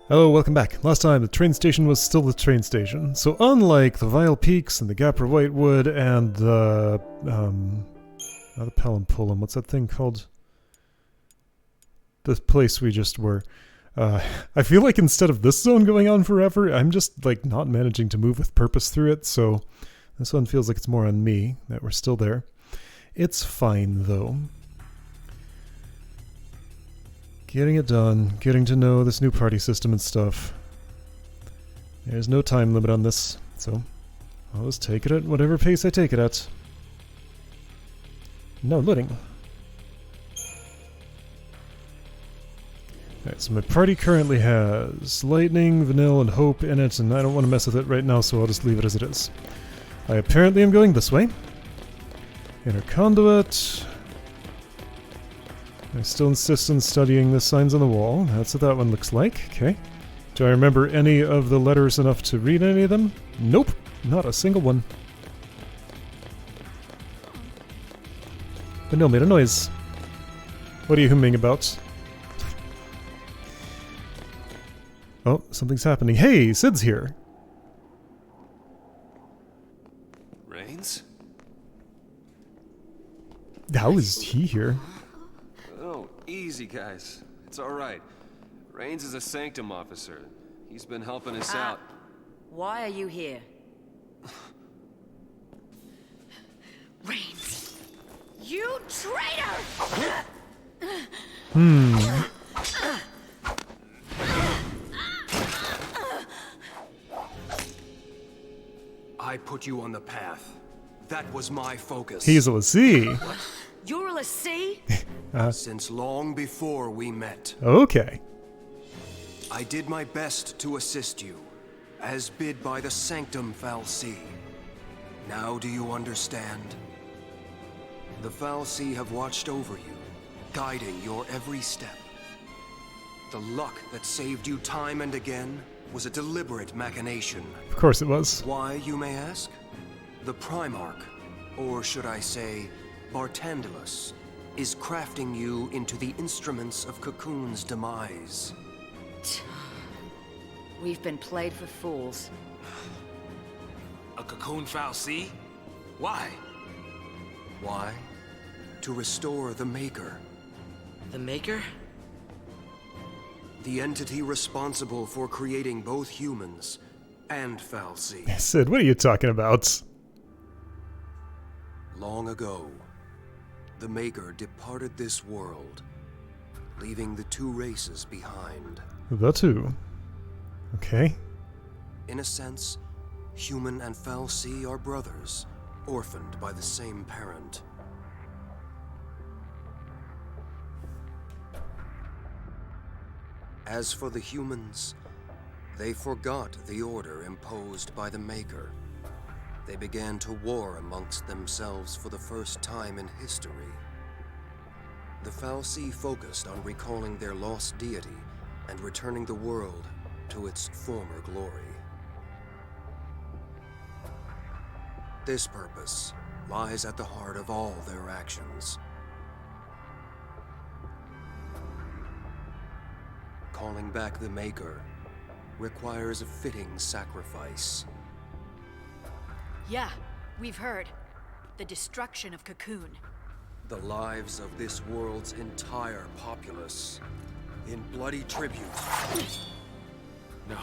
Hello, welcome back. Last time, the train station was still the train station. So unlike the Vile Peaks and the Gapper Whitewood and the, not the Pelham Pullum, what's that thing called? The place we just were. I feel like instead of this zone going on forever, I'm just, like, not managing to move with purpose through it, so this one feels like it's more on me, that we're still there. It's fine, though. Getting it done, getting to know this new party system and stuff. There's no time limit on this, so I'll just take it at whatever pace I take it at. No loading. Alright, so my party currently has Lightning, Vanille, and Hope in it, and I don't want to mess with it right now, so I'll just leave it as it is. I apparently am going this way. Inner Conduit. I still insist on studying the signs on the wall. That's what that one looks like. Okay. Do I remember any of the letters enough to read any of them? Nope. Not a single one. Vanille made a noise. What are you humming about? Oh, something's happening. Hey, Sid's here. Rains? How is he here? Oh, easy, guys. It's all right. Rains is a Sanctum officer. He's been helping us out. Why are you here? Rains! You traitor! I put you on the path. That was my focus. He's a Lassie. You're a Lassie? Since long before we met. Okay. I did my best to assist you, as bid by the Sanctum Fal'Cie. Now do you understand? The Fal'Cie have watched over you, guiding your every step. The luck that saved you time and again was a deliberate machination. Of course it was. Why, you may ask? The Primarch, or should I say, Bartandulus, is crafting you into the instruments of Cocoon's demise. We've been played for fools. A Cocoon Fal'Cie? Why? Why? To restore the Maker. The Maker? The entity responsible for creating both humans and Fal'Cie. Sid, what are you talking about? Long ago, the Maker departed this world, leaving the two races behind. The two. Okay. In a sense, human and Fal'Cie are brothers, orphaned by the same parent. As for the humans, they forgot the order imposed by the Maker. They began to war amongst themselves for the first time in history. The Fal'Cie focused on recalling their lost deity and returning the world to its former glory. This purpose lies at the heart of all their actions. Calling back the Maker requires a fitting sacrifice. Yeah, we've heard. The destruction of Cocoon. The lives of this world's entire populace in bloody tribute. No.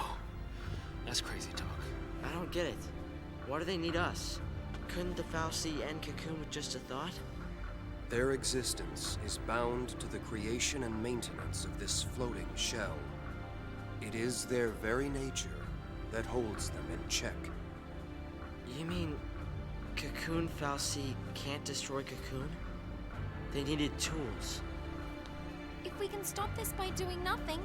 That's crazy talk. I don't get it. Why do they need us? Couldn't the Fal'Cie end Cocoon with just a thought? Their existence is bound to the creation and maintenance of this floating shell. It is their very nature that holds them in check. You mean Cocoon Fal'Cie can't destroy Cocoon? They needed tools. If we can stop this by doing nothing,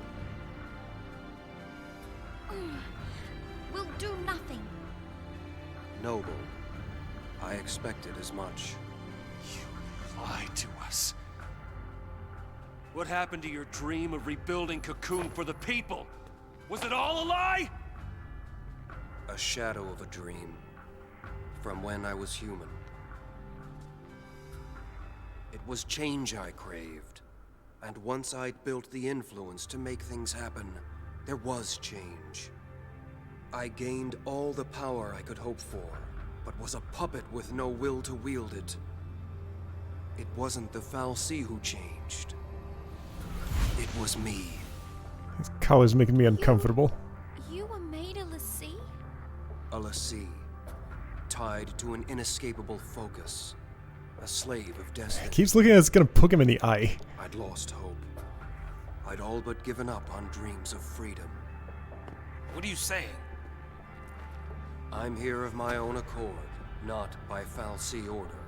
we'll do nothing. Noble, I expected as much. You lied to us. What happened to your dream of rebuilding Cocoon for the people? Was it all a lie? A shadow of a dream, from when I was human. It was change I craved, and once I'd built the influence to make things happen, There was change. I gained all the power I could hope for, but was a puppet with no will to wield it. It wasn't the fal'Cie who changed. It was me. This collar's making me uncomfortable. You were made a l'Cie? A l'Cie, tied to an inescapable focus. A slave of destiny. Keeps looking like it's gonna poke him in the eye. I'd lost hope. I'd all but given up on dreams of freedom. What are you saying? I'm here of my own accord, not by fal'Cie order.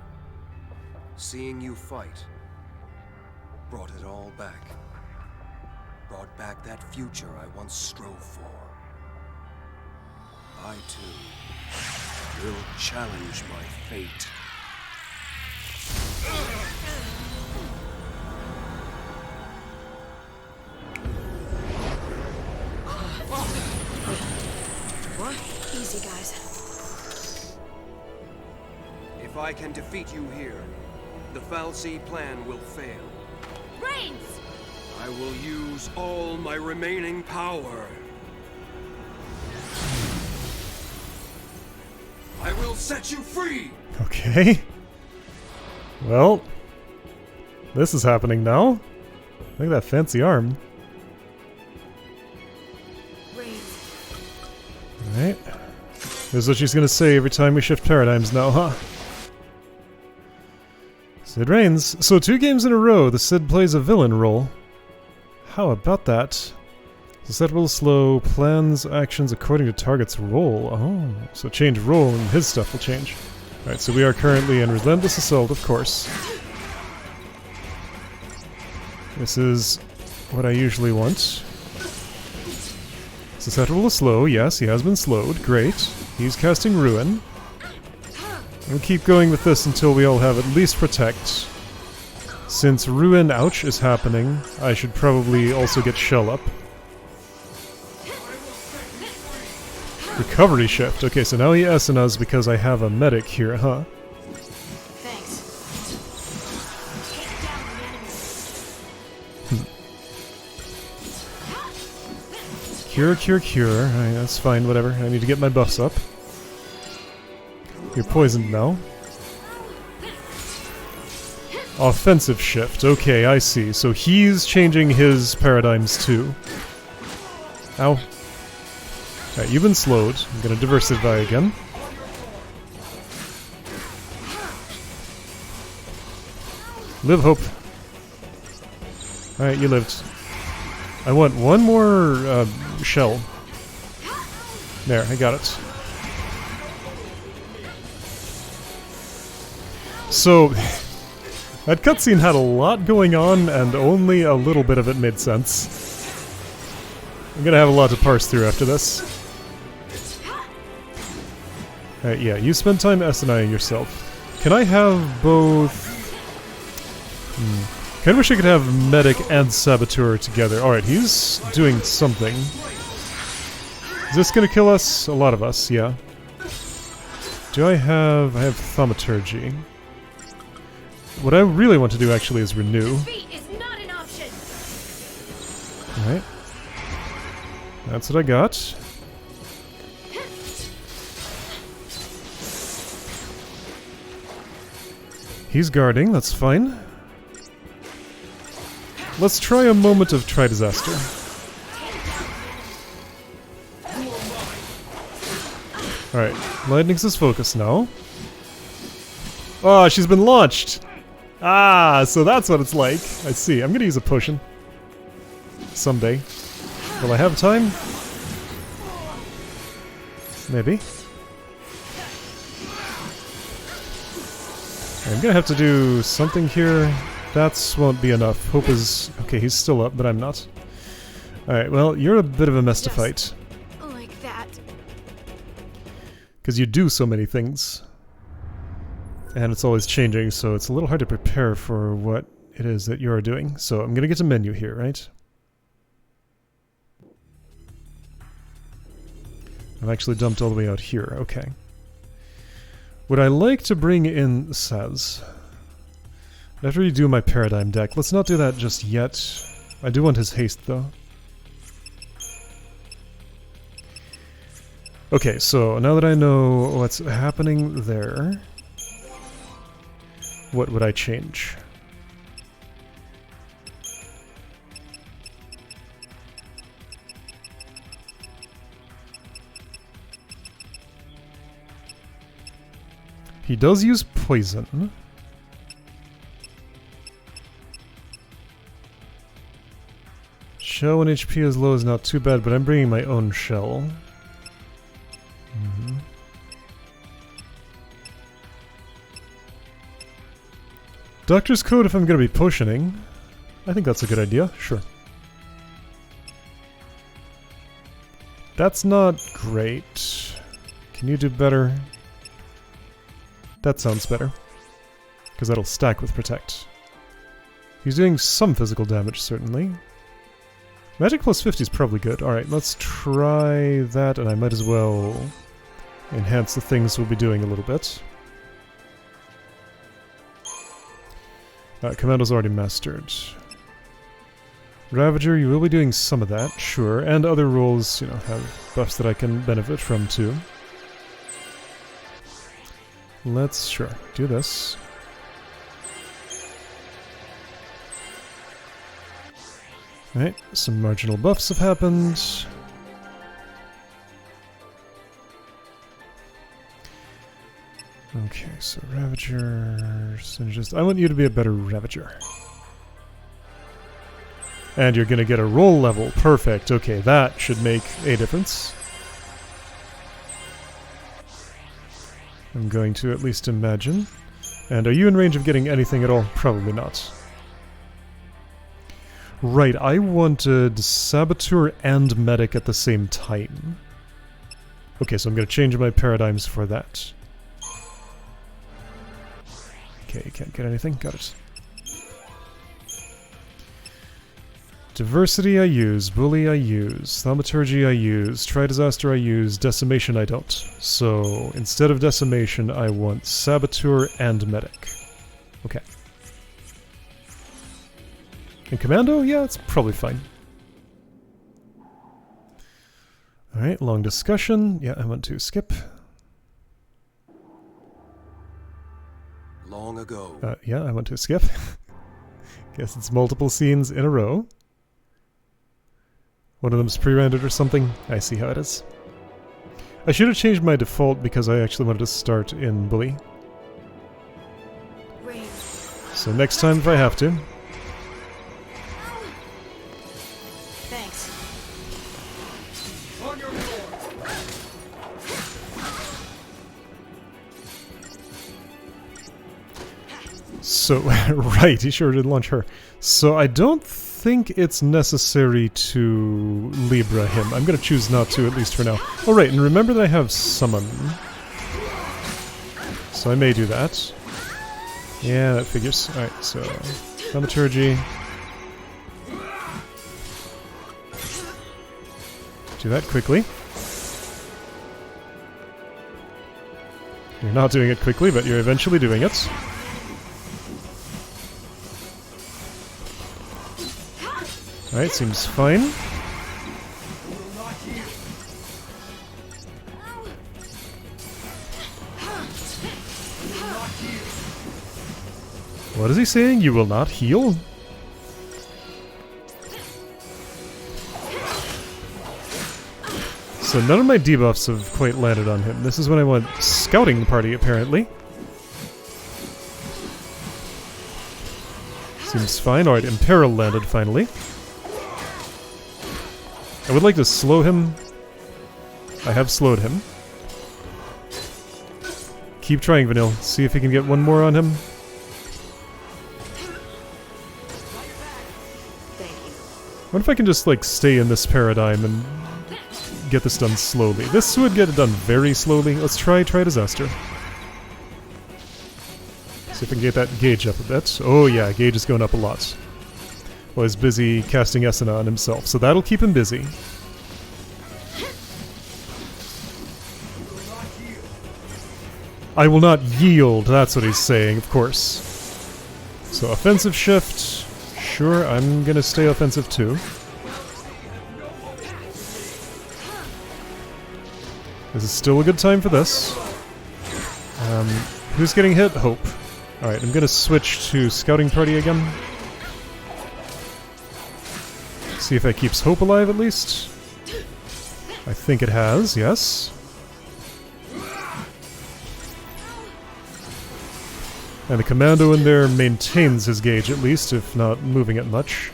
Seeing you fight brought it all back. Brought back that future I once strove for. I, too, will challenge my fate. What? Easy, guys. If I can defeat you here, the fal'Cie plan will fail. Reigns! I will use all my remaining power. I will set you free! Okay. Well, this is happening now. Look at that fancy arm. Reigns. Alright. This is what she's gonna say every time we shift paradigms now, huh? Cid reigns. So 2 games in a row, the Cid plays a villain role. How about that? So set will slow, plans actions according to target's role. Oh, so change role and his stuff will change. Alright, so we are currently in Relentless Assault, of course. This is what I usually want. Susceptible to slow, yes, he has been slowed, great. He's casting Ruin. We'll keep going with this until we all have at least Protect. Since Ruin, ouch, is happening, I should probably also get Shell up. Recovery Shift. Okay, so now he SNs because I have a medic here, huh? Thanks. Take down the enemy. Cure, cure, cure. Alright, that's fine, whatever. I need to get my buffs up. You're poisoned now. Offensive shift. Okay, I see. So he's changing his paradigms too. Ow. Alright, you've been slowed. I'm gonna diversify again. Live hope. Alright, you lived. I want one more shell. There, I got it. So, that cutscene had a lot going on, and only a little bit of it made sense. I'm gonna have a lot to parse through after this. Alright, yeah, you spend time SNIing yourself. Can I have both... Kinda wish I could have Medic and Saboteur together. Alright, he's doing something. Is this gonna kill us? A lot of us, yeah. Do I have Thaumaturgy. What I really want to do actually is renew. Defeat is not an option. Alright. That's what I got. He's guarding, that's fine. Let's try a moment of Tri-Disaster. Alright, Lightning's his focus now. Oh, she's been launched! Ah, so that's what it's like. I see. I'm gonna use a potion. Someday. Will I have time? Maybe. I'm gonna have to do something here. That won't be enough. Hope is... Okay, he's still up, but I'm not. Alright, well, you're a bit of a mess to fight. Like that. Because you do so many things. And it's always changing, so it's a little hard to prepare for what it is that you're doing. So I'm gonna get to menu here, right? I've actually dumped all the way out here, okay. Would I like to bring in Saz? I'd have to redo my paradigm deck. Let's not do that just yet. I do want his haste, though. Okay, so now that I know what's happening there, what would I change? He does use poison. Shell when HP is low is not too bad, but I'm bringing my own shell. Doctor's Code if I'm going to be potioning. I think that's a good idea, sure. That's not great. Can you do better? That sounds better. Because that'll stack with Protect. He's doing some physical damage, certainly. Magic plus 50 is probably good. Alright, let's try that, and I might as well enhance the things we'll be doing a little bit. Commando's already mastered. Ravager, you will be doing some of that, sure. And other roles, you know, have buffs that I can benefit from too. Let's, sure, do this. Alright, some marginal buffs have happened. Okay, so Ravager, Synergist. I want you to be a better Ravager. And you're gonna get a roll level. Perfect. Okay, that should make a difference. I'm going to at least imagine. And are you in range of getting anything at all? Probably not. Right, I wanted Saboteur and Medic at the same time. Okay, so I'm going to change my paradigms for that. Okay, you can't get anything. Got it. Diversity I use, Bully I use, Thaumaturgy I use, Tri-Disaster I use, Decimation I don't. So, instead of Decimation, I want Saboteur and Medic. Okay. And Commando? Yeah, it's probably fine. Alright, long discussion. Yeah, I want to skip. Long ago. Yeah, I want to skip. Guess it's multiple scenes in a row. One of them's pre-rendered or something. I see how it is. I should have changed my default because I actually wanted to start in Bully. So next time if I have to. Thanks. So, right, he sure did launch her. So I don't think it's necessary to Libra him. I'm going to choose not to, at least for now. Oh, right, and remember that I have Summon. So I may do that. Yeah, that figures. Alright, so Thaumaturgy. Do that quickly. You're not doing it quickly, but you're eventually doing it. Alright, seems fine. What is he saying? You will not heal? So none of my debuffs have quite landed on him. This is when I want scouting the party, apparently. Seems fine. Alright, Imperil landed finally. I would like to slow him. I have slowed him. Keep trying, Vanille. See if you can get one more on him. What if I can just, like, stay in this paradigm and get this done slowly? This would get it done very slowly. Let's try Disaster. See if I can get that gauge up a bit. Oh yeah, gauge is going up a lot. Well, he's busy casting Esena on himself, so that'll keep him busy. I will not yield, that's what he's saying, of course. So offensive shift. Sure, I'm gonna stay offensive too. This is still a good time for this. Who's getting hit? Hope. Alright, I'm gonna switch to Scouting Party again. See if that keeps Hope alive at least. I think it has, yes. And the commando in there maintains his gauge at least, if not moving it much.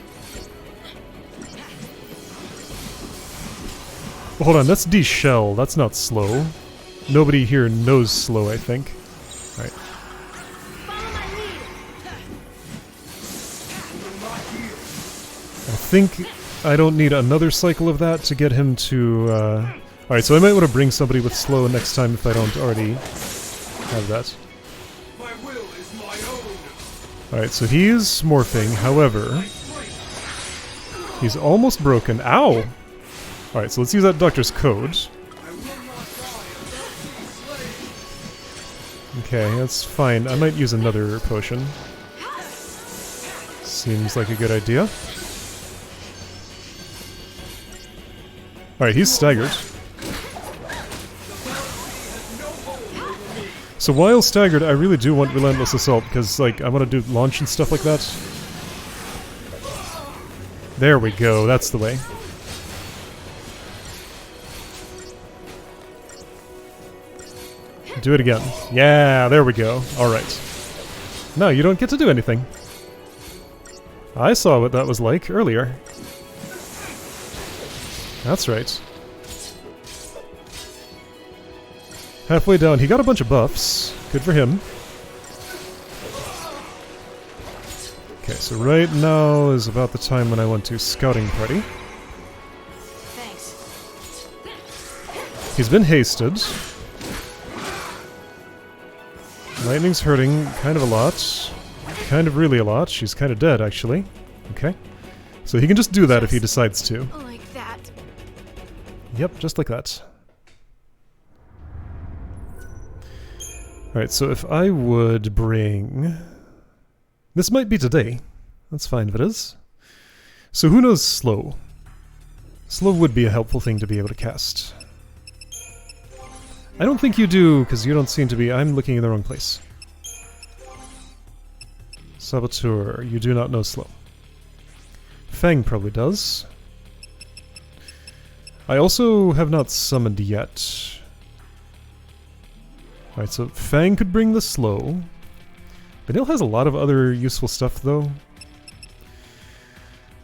Well, hold on, that's D-Shell, that's not slow. Nobody here knows slow, I think. Alright. I think I don't need another cycle of that to get him to... Alright, so I might want to bring somebody with slow next time if I don't already have that. Alright, so he's morphing, however... He's almost broken. Ow! Alright, so let's use that Doctor's Code. Okay, that's fine. I might use another potion. Seems like a good idea. Alright, he's staggered. So while staggered, I really do want Relentless Assault, because, like, I want to do launch and stuff like that. There we go, that's the way. Do it again. Yeah, there we go. Alright. No, you don't get to do anything. I saw what that was like earlier. That's right. Halfway down, he got a bunch of buffs. Good for him. Okay, so right now is about the time when I went to Scouting Party. Thanks. He's been hasted. Lightning's hurting kind of a lot. Kind of really a lot. She's kind of dead, actually. Okay. So he can just do that if he decides to. Like that. Yep, just like that. Alright, so if I would bring... This might be today. That's fine if it is. So who knows slow? Slow would be a helpful thing to be able to cast. I don't think you do, because you don't seem to be... I'm looking in the wrong place. Saboteur, you do not know slow. Fang probably does. I also have not summoned yet. Alright, so Fang could bring the slow. Vanille has a lot of other useful stuff, though.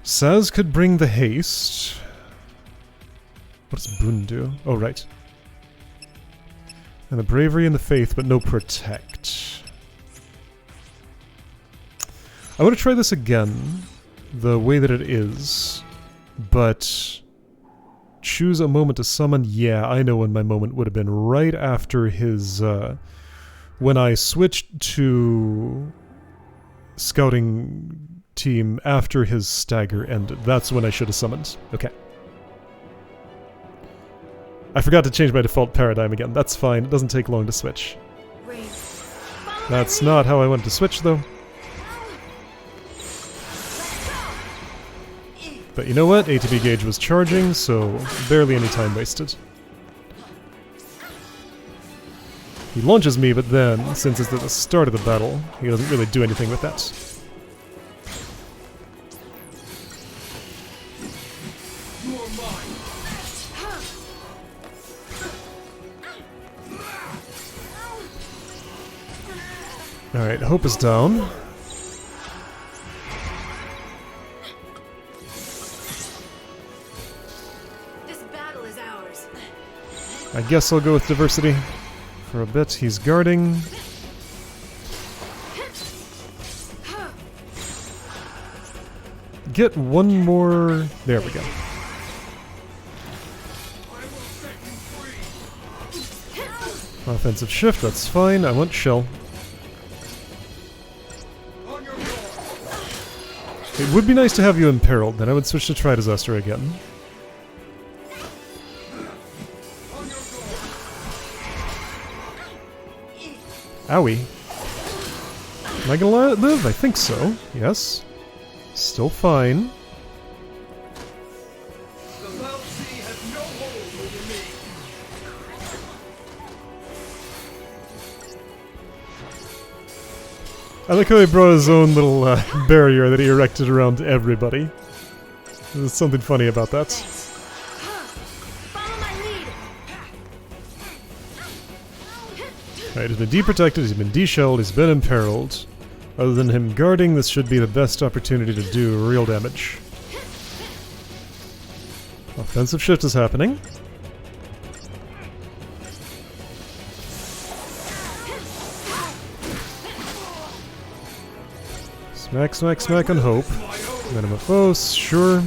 Saz could bring the haste. What does Boon do? Oh, right. And the bravery and the faith, but no protect. I want to try this again, the way that it is, but choose a moment to summon. Yeah, I know when my moment would have been right after his, when I switched to scouting team after his stagger ended. That's when I should have summoned. Okay. I forgot to change my default paradigm again. That's fine. It doesn't take long to switch. That's not how I wanted to switch, though. But you know what? ATB gauge was charging, so barely any time wasted. He launches me, but then, since it's at the start of the battle, he doesn't really do anything with that. Alright, Hope is down. This battle is ours. I guess I'll go with Diversity. For a bit, he's guarding. Get one more... There we go. Offensive shift, that's fine. I want Shell. It would be nice to have you imperiled, then I would switch to Try Disaster again. Owie. Am I gonna live? I think so. Yes. Still fine. I like how he brought his own little barrier that he erected around everybody. There's something funny about that. Thanks. Follow my lead. Right, he's been deprotected, he's been deshelled, he's been imperiled. Other than him guarding, this should be the best opportunity to do real damage. Offensive shift is happening. Smack, smack, smack on Hope. Metamorphose, sure.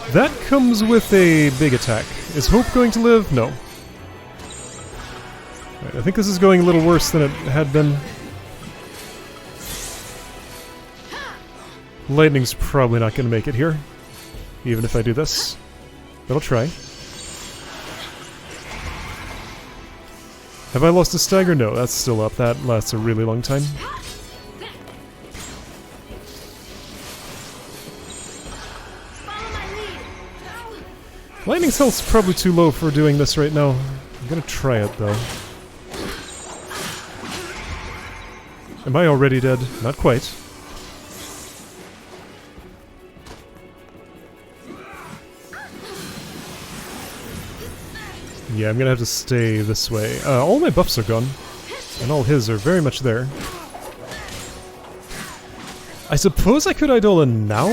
That comes with a big attack. Is Hope going to live? No. Right, I think this is going a little worse than it had been. Lightning's probably not going to make it here, even if I do this. But I'll try. Have I lost a stagger? No, that's still up. That lasts a really long time. Lightning's health's probably too low for doing this right now. I'm gonna try it though. Am I already dead? Not quite. Yeah, I'm gonna have to stay this way. All my buffs are gone. And all his are very much there. I suppose I could Eidolon now?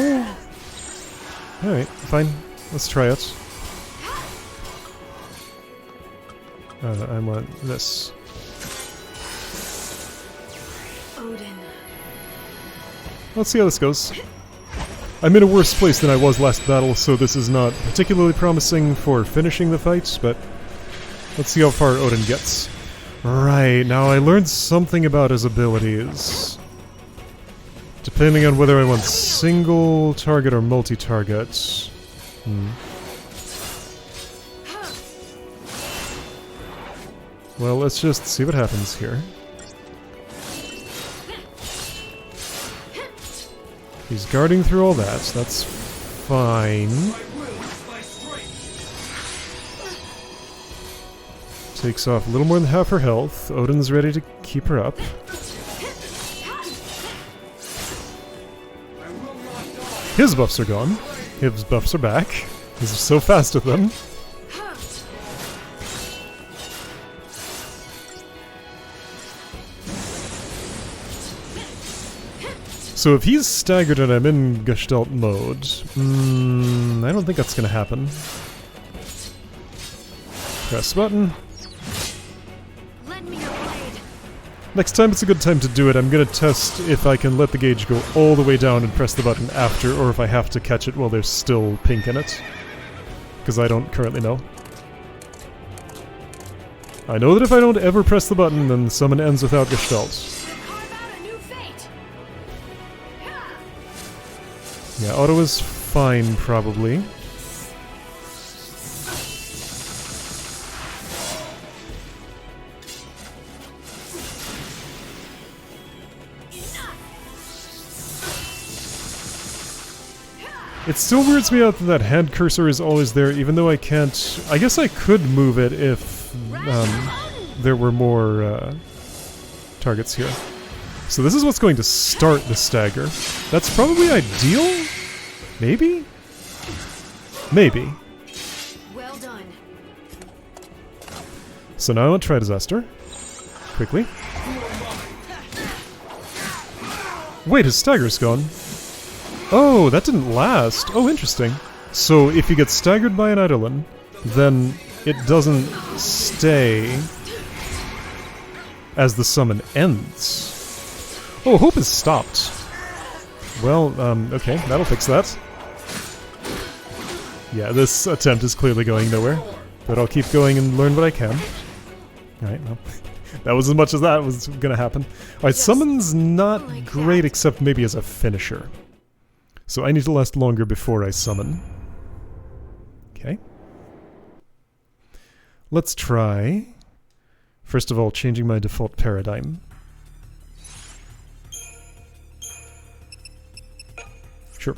Alright, fine. Let's try it. I want this. Odin. Let's see how this goes. I'm in a worse place than I was last battle, so this is not particularly promising for finishing the fight, but let's see how far Odin gets. Right, now I learned something about his abilities. Depending on whether I want single target or multi-target. Well, let's just see what happens here. He's guarding through all that, so that's fine. Takes off a little more than half her health. Odin's ready to keep her up. His buffs are gone. His buffs are back. He's so fast with them. So if he's staggered and I'm in Gestalt mode, I don't think that's gonna happen. Press button. Lend me your blade. Next time it's a good time to do it. I'm gonna test if I can let the gauge go all the way down and press the button after, or if I have to catch it while there's still pink in it. Because I don't currently know. I know that if I don't ever press the button, then summon ends without Gestalt. Carve out a new fate. Yeah, auto is fine, probably. It still weirds me out that that hand cursor is always there, even though I can't... I guess I could move it if there were more targets here. So this is what's going to start the stagger. That's probably ideal? Maybe? Maybe. Well done. So now I want to try Disaster. Quickly. Wait, his stagger's gone. Oh, that didn't last. Oh, interesting. So if you get staggered by an Eidolon, then it doesn't stay as the summon ends. Oh, Hope is stopped. Well, okay, that'll fix that. Yeah, this attempt is clearly going nowhere, but I'll keep going and learn what I can. Alright, well, that was as much as that was gonna happen. Alright, summon's not great except maybe as a finisher. So I need to last longer before I summon. Okay. Let's try, first of all, changing my default paradigm. Sure.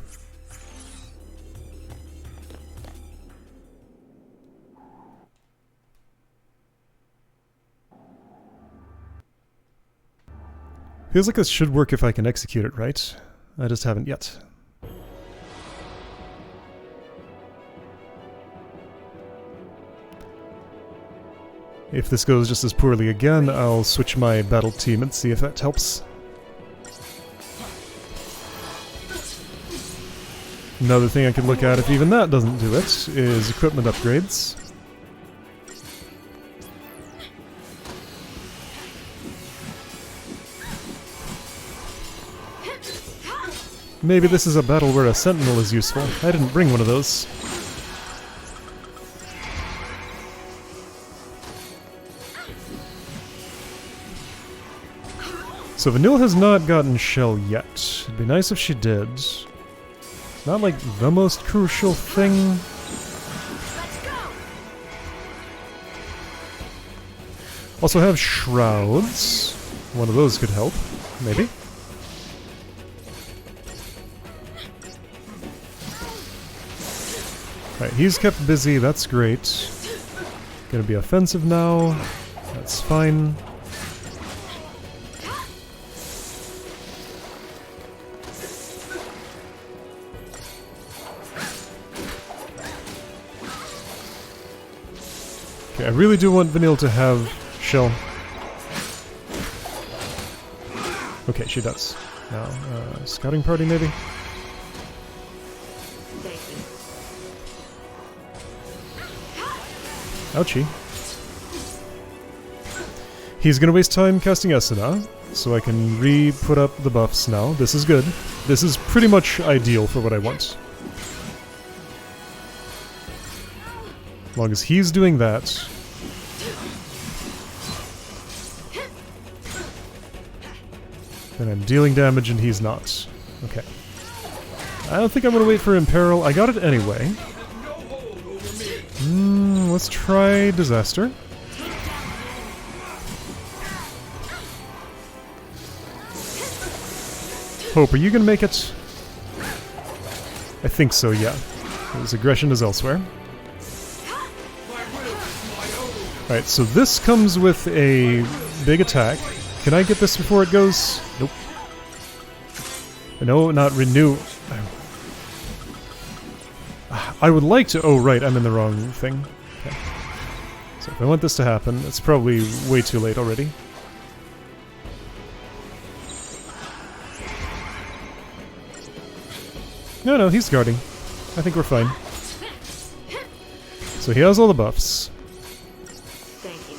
Feels like this should work if I can execute it right. I just haven't yet. If this goes just as poorly again, I'll switch my battle team and see if that helps. Another thing I could look at if even that doesn't do it is equipment upgrades. Maybe this is a battle where a sentinel is useful. I didn't bring one of those. So Vanille has not gotten Shell yet. It'd be nice if she did. Not like the most crucial thing. Let's go. Also have Shrouds. One of those could help, maybe. Alright, he's kept busy, that's great. Gonna be offensive now. That's fine. Okay, I really do want Vanille to have Shell. Okay, she does. Now, scouting party maybe? Ouchie. He's gonna waste time casting Esuna, so I can re-put up the buffs now. This is good. This is pretty much ideal for what I want. As long as he's doing that. Then I'm dealing damage and he's not. Okay. I don't think I'm gonna wait for Imperil. I got it anyway. Let's try Disaster. Hope, are you gonna make it? I think so, yeah. His aggression is elsewhere. Alright, so this comes with a big attack. Can I get this before it goes? Nope. No, not renew. I would like to... Oh, right, I'm in the wrong thing. Okay. So if I want this to happen, it's probably way too late already. No, he's guarding. I think we're fine. So he has all the buffs. Thank you.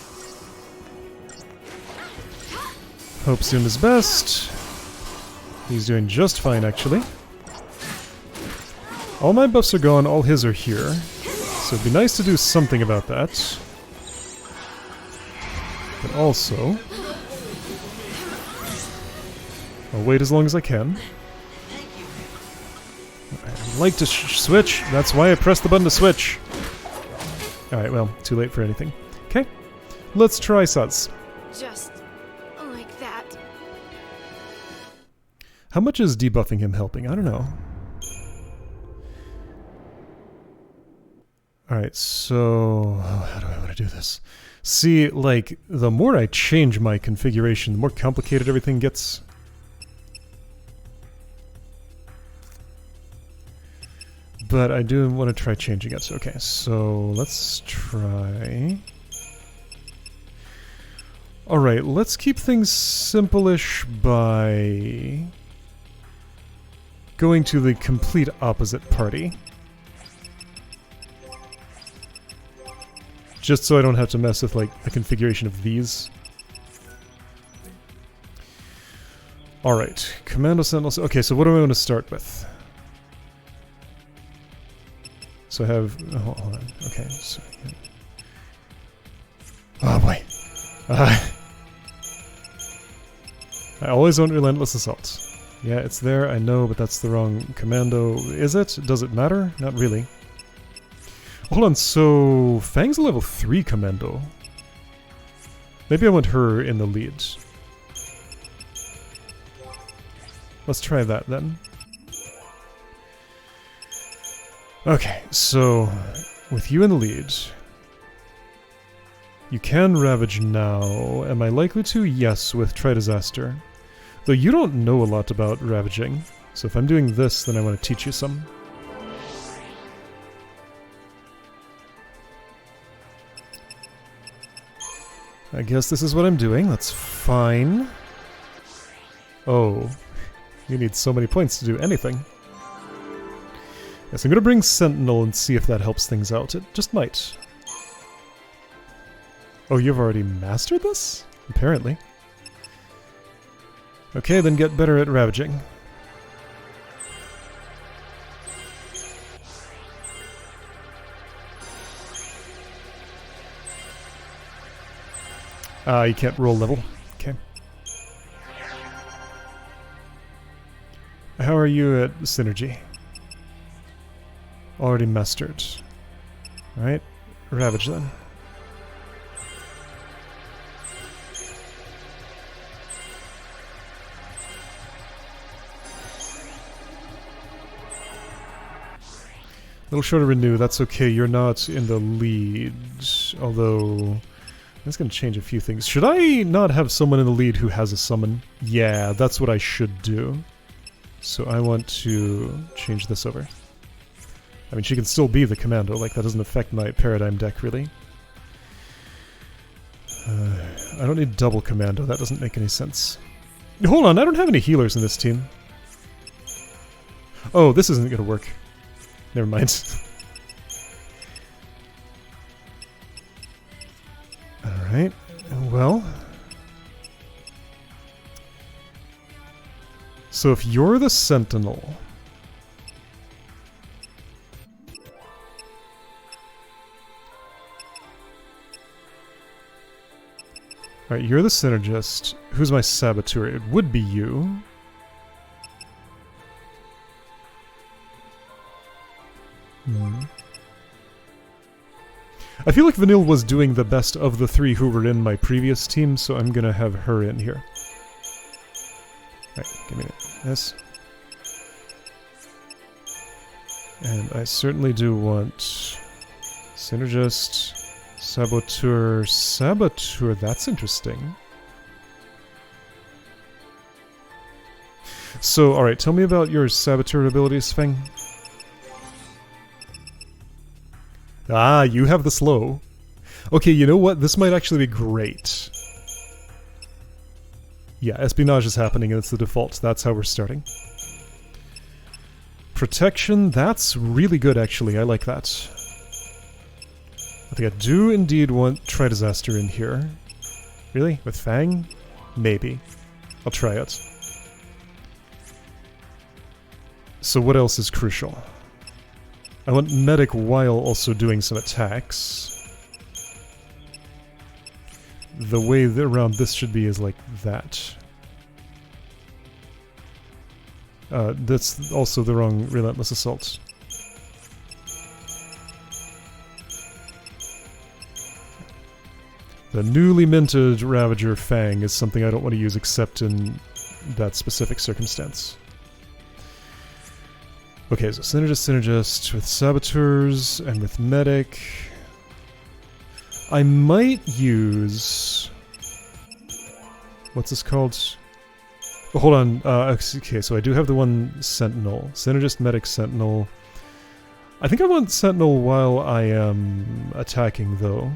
Hope's doing his best. He's doing just fine, actually. All my buffs are gone, all his are here. So it'd be nice to do something about that. But also... I'll wait as long as I can. I'd like to switch. That's why I pressed the button to switch. Alright, well, too late for anything. Okay, let's try Suds. Just like that. How much is debuffing him helping? I don't know. Alright, so... how do I want to do this? See, like, the more I change my configuration, the more complicated everything gets. But I do want to try changing it. Okay, so let's try... Alright, let's keep things simple-ish by... going to the complete opposite party. Just so I don't have to mess with, like, the configuration of these. Alright, Commando Sentinels. Okay, so what do I want to start with? So I have... Oh, hold on. Okay, so... Oh, boy. I always want Relentless Assault. Yeah, it's there, I know, but that's the wrong commando. Is it? Does it matter? Not really. Hold on, so... Fang's a level 3 commando. Maybe I want her in the lead. Let's try that then. Okay, so... with you in the lead... You can Ravage now. Am I likely to? Yes, with Try Disaster. Though you don't know a lot about ravaging, so if I'm doing this, then I want to teach you some. I guess this is what I'm doing. That's fine. Oh, you need so many points to do anything. Yes, I'm going to bring Sentinel and see if that helps things out. It just might. Oh, you've already mastered this? Apparently. Okay, then get better at ravaging. You can't roll level. Okay. How are you at synergy? Already mastered. Alright, ravage then. Little short of renew, that's okay, you're not in the lead. Although, that's going to change a few things. Should I not have someone in the lead who has a summon? Yeah, that's what I should do. So I want to change this over. I mean, she can still be the commando, like that doesn't affect my paradigm deck, really. I don't need double commando, that doesn't make any sense. Hold on, I don't have any healers in this team. Oh, this isn't going to work. Never mind. Alright, well... So if you're the Sentinel... Alright, you're the Synergist. Who's my Saboteur? It would be you. I feel like Vanille was doing the best of the three who were in my previous team, so I'm gonna have her in here. Alright, give me this. And I certainly do want Synergist, Saboteur, Saboteur, that's interesting. So, alright, tell me about your Saboteur abilities, Feng. Ah, you have the slow. Okay, you know what? This might actually be great. Yeah, espionage is happening and it's the default. That's how we're starting. Protection, that's really good actually. I like that. I think I do indeed want Try Disaster in here. Really? With Fang? Maybe. I'll try it. So what else is crucial? I want Medic while also doing some attacks. The way around this should be is like that. That's also the wrong Relentless Assault. The newly minted Ravager Fang is something I don't want to use except in that specific circumstance. Okay, so Synergist with Saboteurs and with Medic. I might use... What's this called? Oh, hold on. Okay, so I do have the one Sentinel. Synergist, Medic, Sentinel. I think I want Sentinel while I am attacking, though.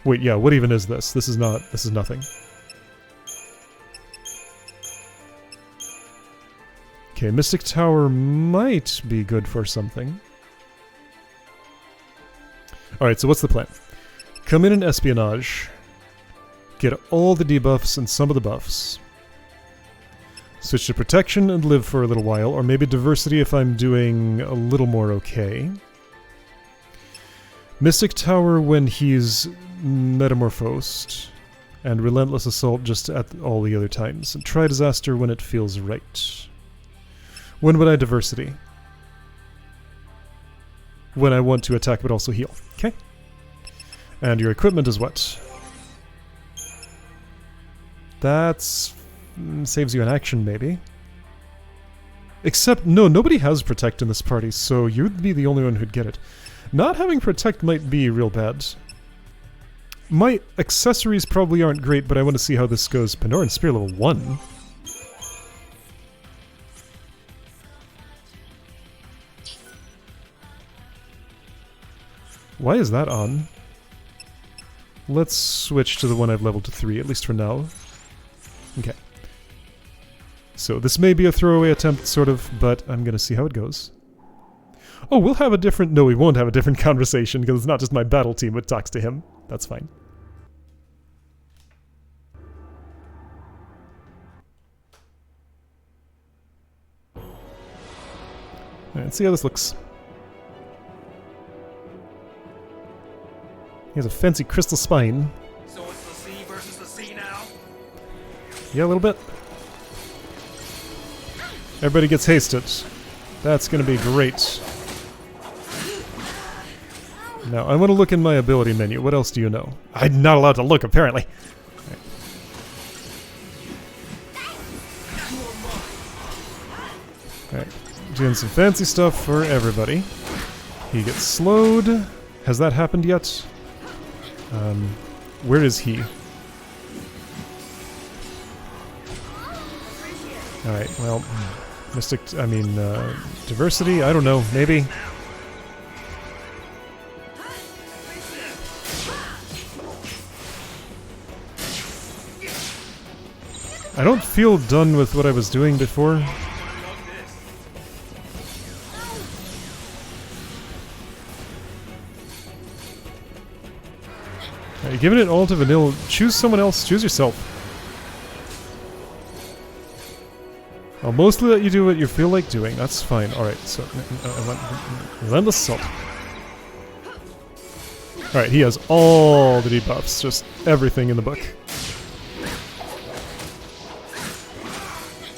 Wait, yeah, what even is this? This is nothing. Okay, Mystic Tower might be good for something. Alright, so what's the plan? Come in and espionage. Get all the debuffs and some of the buffs. Switch to protection and live for a little while, or maybe diversity if I'm doing a little more okay. Mystic Tower when he's metamorphosed. And Relentless Assault just at all the other times. And Try Disaster when it feels right. When would I diversity? When I want to attack but also heal. Okay. And your equipment is what? That's... saves you an action, maybe. Except, no, nobody has Protect in this party, so you'd be the only one who'd get it. Not having Protect might be real bad. My accessories probably aren't great, but I want to see how this goes. Pandoran Spear level 1. Why is that on? Let's switch to the one I've leveled to 3, at least for now. Okay. So this may be a throwaway attempt, sort of, but I'm gonna see how it goes. Oh, we'll have a different... No, we won't have a different conversation, because it's not just my battle team that talks to him. That's fine. Alright, let's see how this looks. He has a fancy crystal spine. So it's the sea versus the sea now? Yeah, a little bit. Everybody gets hasted. That's gonna be great. Now, I want to look in my ability menu. What else do you know? I'm not allowed to look, apparently. Alright. Doing some fancy stuff for everybody. He gets slowed. Has that happened yet? Where is he? Alright, well, diversity? I don't know, maybe? I don't feel done with what I was doing before. You're giving it all to Vanilla. Choose someone else. Choose yourself. I'll mostly let you do what you feel like doing. That's fine. Alright, so... Relentless Assault. Alright, he has all the debuffs. Just everything in the book.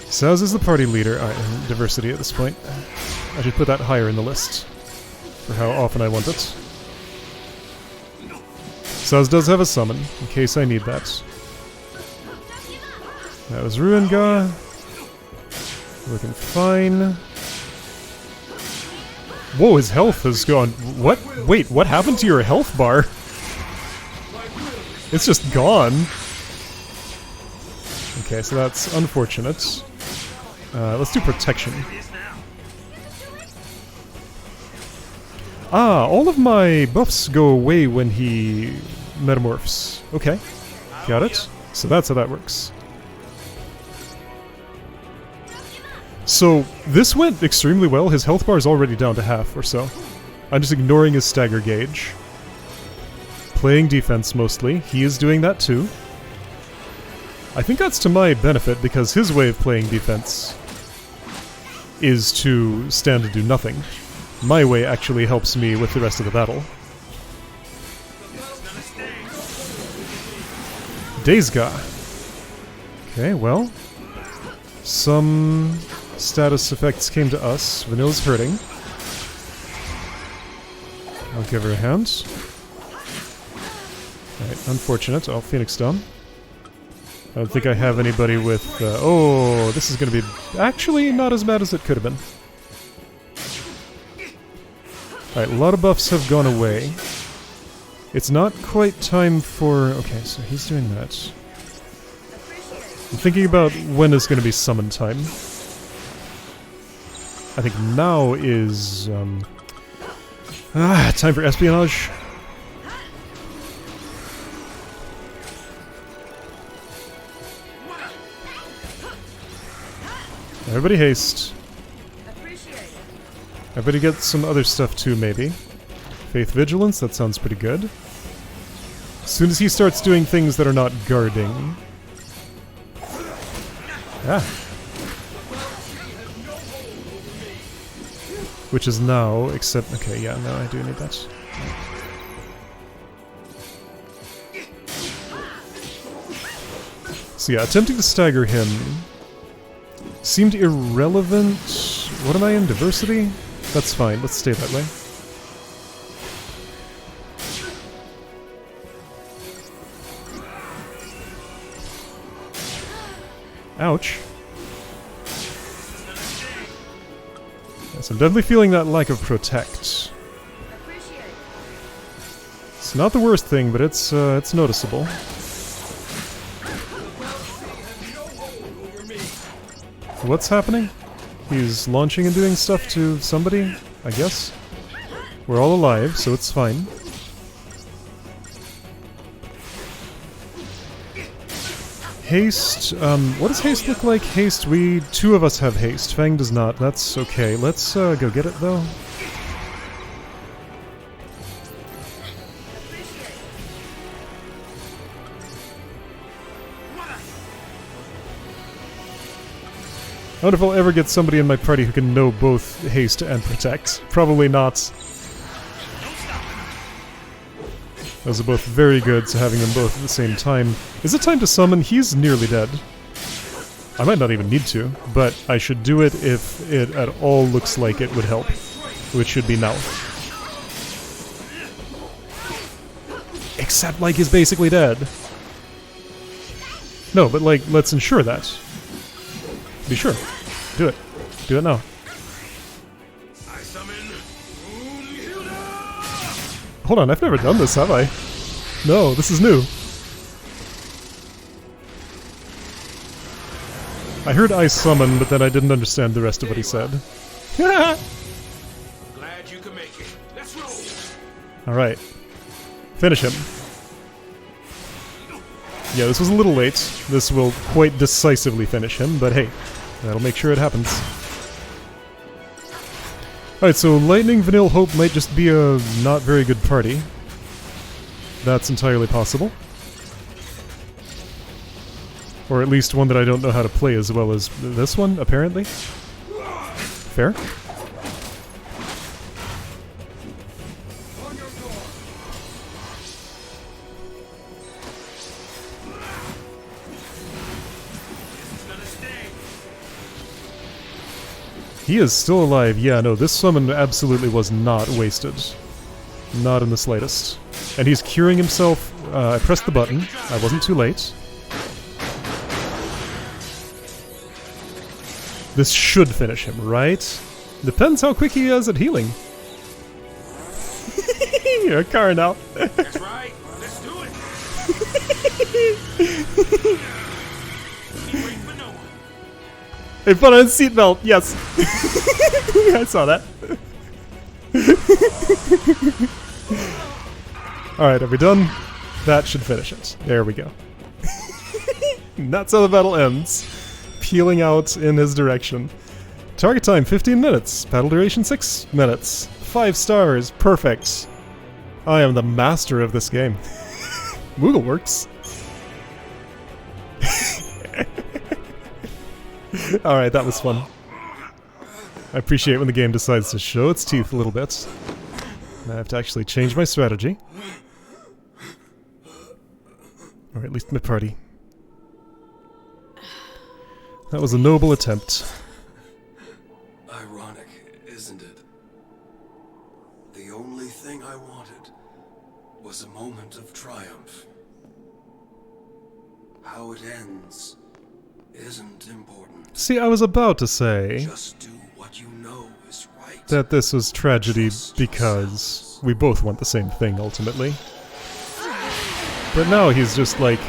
Saz is the party leader. Alright, diversity at this point. I should put that higher in the list. For how often I want it. Saz does have a summon, in case I need that. That was Ruinga. Looking fine. Whoa, his health has gone... What? Wait, what happened to your health bar? It's just gone. Okay, so that's unfortunate. Let's do protection. Ah, all of my buffs go away when he metamorphs. Okay, got it. So that's how that works. So, this went extremely well. His health bar is already down to half or so. I'm just ignoring his stagger gauge. Playing defense mostly. He is doing that too. I think that's to my benefit because his way of playing defense is to stand and do nothing. My way actually helps me with the rest of the battle. Daysga. Okay, well. Some status effects came to us. Vanilla's hurting. I'll give her a hand. Alright, unfortunate. Oh, Phoenix down. I don't think I have anybody with... oh, this is going to be actually not as bad as it could have been. Alright, a lot of buffs have gone away. It's not quite time for... Okay, so he's doing that. I'm thinking about when is going to be summon time. I think now is... time for espionage. Everybody haste. Everybody get some other stuff too, maybe. Faith Vigilance, that sounds pretty good. As soon as he starts doing things that are not guarding... Ah. Which is now, except... Okay, yeah, no, I do need that. So yeah, attempting to stagger him seemed irrelevant. What am I in? Diversity? That's fine, let's stay that way. Ouch. Yes, I'm definitely feeling that lack of protect. It's not the worst thing, but it's noticeable. What's happening? He's launching and doing stuff to somebody, I guess. We're all alive, so it's fine. Haste, what does haste look like? Haste, two of us have haste. Fang does not. That's okay. Let's, go get it, though. I wonder if I'll ever get somebody in my party who can know both haste and protect. Probably not. Those are both very good, so having them both at the same time. Is it time to summon? He's nearly dead. I might not even need to, but I should do it if it at all looks like it would help. Which should be now. Except, like, he's basically dead. No, but, like, let's ensure that. Be sure. Do it. Do it now. I summon. Hold on, I've never done this, have I? No, this is new. I heard I summon, but then I didn't understand the rest of what he said. Glad you can make it. Let's roll. Alright. Finish him. Yeah, this was a little late. This will quite decisively finish him, but hey, that'll make sure it happens. Alright, so Lightning Vanille Hope might just be a not very good party. That's entirely possible. Or at least one that I don't know how to play as well as this one, apparently. Fair. He is still alive. Yeah, no, this summon absolutely was not wasted. Not in the slightest. And he's curing himself. I pressed the button. I wasn't too late. This should finish him, right? Depends how quick he is at healing. You're a car now. That's right. Let's do it. Keep waiting for no one. Hey, put on a seatbelt. Yes. I saw that. Alright, are we done? That should finish it. There we go. That's how the battle ends. Peeling out in his direction. Target time 15 minutes. Battle duration 6 minutes. 5 stars. Perfect. I am the master of this game. Moogle works. Alright, that was fun. I appreciate when the game decides to show its teeth a little bit. I have to actually change my strategy. Or at least my party. That was a noble attempt. Ironic, isn't it? The only thing I wanted was a moment of triumph. How it ends isn't important. See, I was about to say Just do what you know is right. that this was tragedy because we both want the same thing ultimately. But now he's just like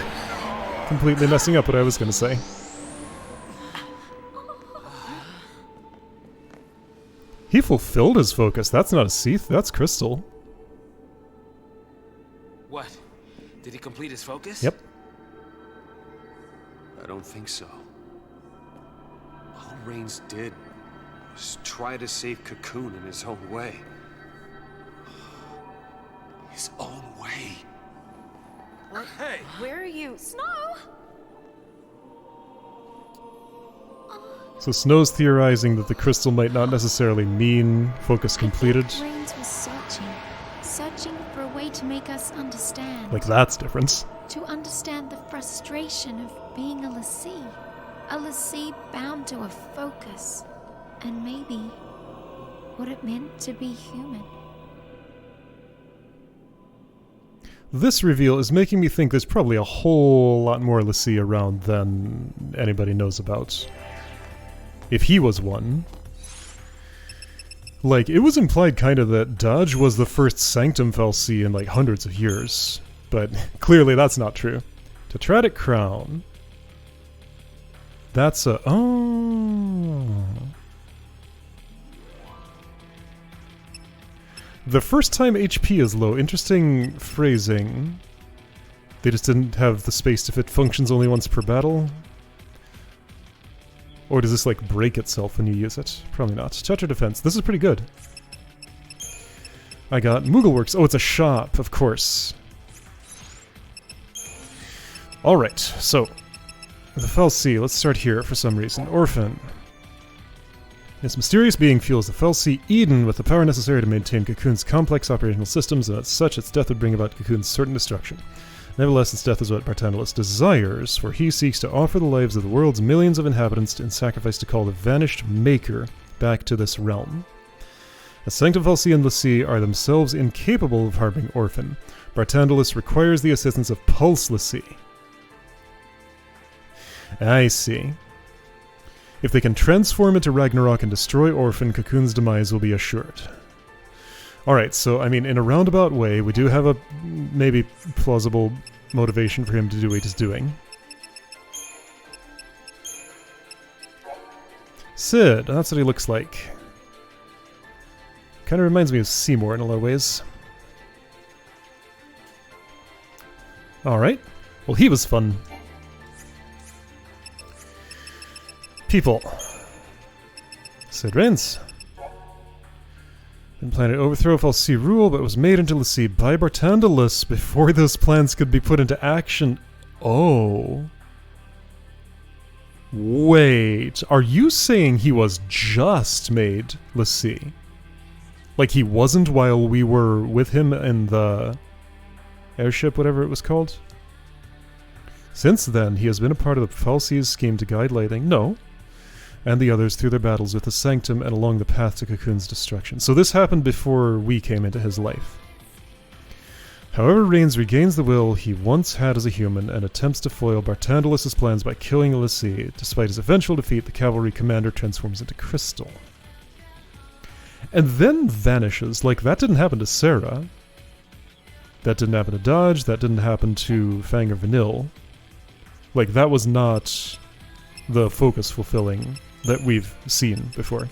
completely messing up what I was gonna say. He fulfilled his focus. That's not a Seath, that's Crystal. What? Did he complete his focus? Yep. I don't think so. All Reigns did was try to save Cocoon in his own way. His own way. What? Hey! Where are you? Snow! So Snow's theorizing that the crystal might not necessarily mean focus completed. Reigns was searching for a way to make us understand. Like that's different. To understand the frustration of being a Lassie. A Lassie bound to a focus. And maybe what it meant to be human. This reveal is making me think there's probably a whole lot more Lassie around than anybody knows about. If he was one. Like, it was implied kind of that Dodge was the first Sanctum fal'Cie in like hundreds of years. But clearly that's not true. Tetradic Crown. That's a... Oh... The first time HP is low. Interesting phrasing. They just didn't have the space to fit functions only once per battle? Or does this like break itself when you use it? Probably not. Tetra Defense. This is pretty good. I got Moogleworks. Oh, it's a shop, of course. Alright, so the fal'Cie. Let's start here for some reason. Orphan. This mysterious being fuels the fal'Cie Eden with the power necessary to maintain Cocoon's complex operational systems, and as such, its death would bring about Cocoon's certain destruction. Nevertheless, its death is what Bartandalus desires, for he seeks to offer the lives of the world's millions of inhabitants in sacrifice to call the vanished Maker back to this realm. As Sanctum fal'Cie and l'Cie are themselves incapable of harboring Orphan, Bartandalus requires the assistance of Pulse l'Cie. I see. If they can transform into Ragnarok and destroy Orphan, Cocoon's demise will be assured. Alright, so, I mean, in a roundabout way, we do have a maybe plausible motivation for him to do what he's doing. Sid, that's what he looks like. Kind of reminds me of Seymour in a lot of ways. Alright, well he was fun. People. Sid reigns. Been planning to overthrow fal'Cie rule, but was made into l'Cie by Bartandalus before those plans could be put into action. Oh. Wait, are you saying he was just made l'Cie? Like he wasn't while we were with him in the airship, whatever it was called? Since then, he has been a part of the fal'Cie's scheme to guide Lightning. No. And the others through their battles with the Sanctum and along the path to Cocoon's destruction. So this happened before we came into his life. However, Reigns regains the will he once had as a human and attempts to foil Bartandalus' plans by killing l'Cie. Despite his eventual defeat, the cavalry commander transforms into crystal. And then vanishes. Like, that didn't happen to Sarah. That didn't happen to Dodge. That didn't happen to Fang or Vanille. Like, that was not the focus fulfilling that we've seen before.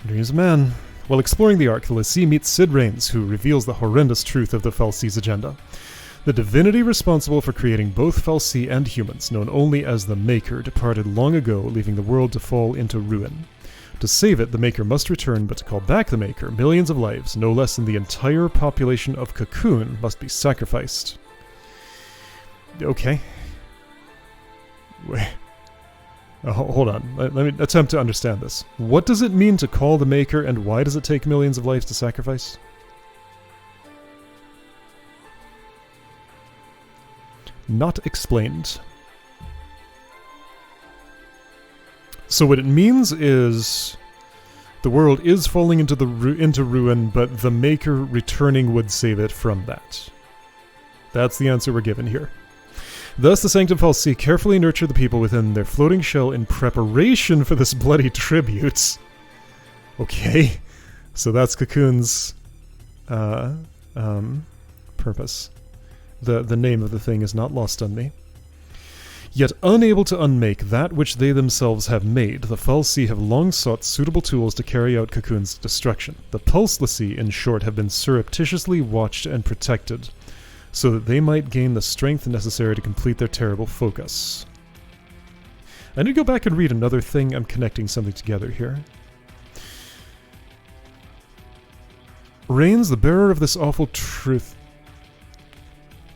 Dreams of man. While exploring the Ark, the l'Cie meets Sid Reigns, who reveals the horrendous truth of the fal'Cie's agenda. The divinity responsible for creating both fal'Cie and humans, known only as the Maker, departed long ago, leaving the world to fall into ruin. To save it, the Maker must return, but to call back the Maker, millions of lives, no less than the entire population of Cocoon, must be sacrificed. Okay. Wait. Hold on. Let me attempt to understand this. What does it mean to call the Maker, and why does it take millions of lives to sacrifice? Not explained. So what it means is the world is falling into ruin, but the Maker returning would save it from that. That's the answer we're given here. Thus, the Sanctum fal'Cie carefully nurture the people within their floating shell in preparation for this bloody tribute. Okay, so that's Cocoon's purpose. The name of the thing is not lost on me. Yet unable to unmake that which they themselves have made, the fal'Cie have long sought suitable tools to carry out Cocoon's destruction. The Pulse l'Cie, in short, have been surreptitiously watched and protected, so that they might gain the strength necessary to complete their terrible focus. I need to go back and read another thing. I'm connecting something together here. Reigns, the bearer of this awful truth.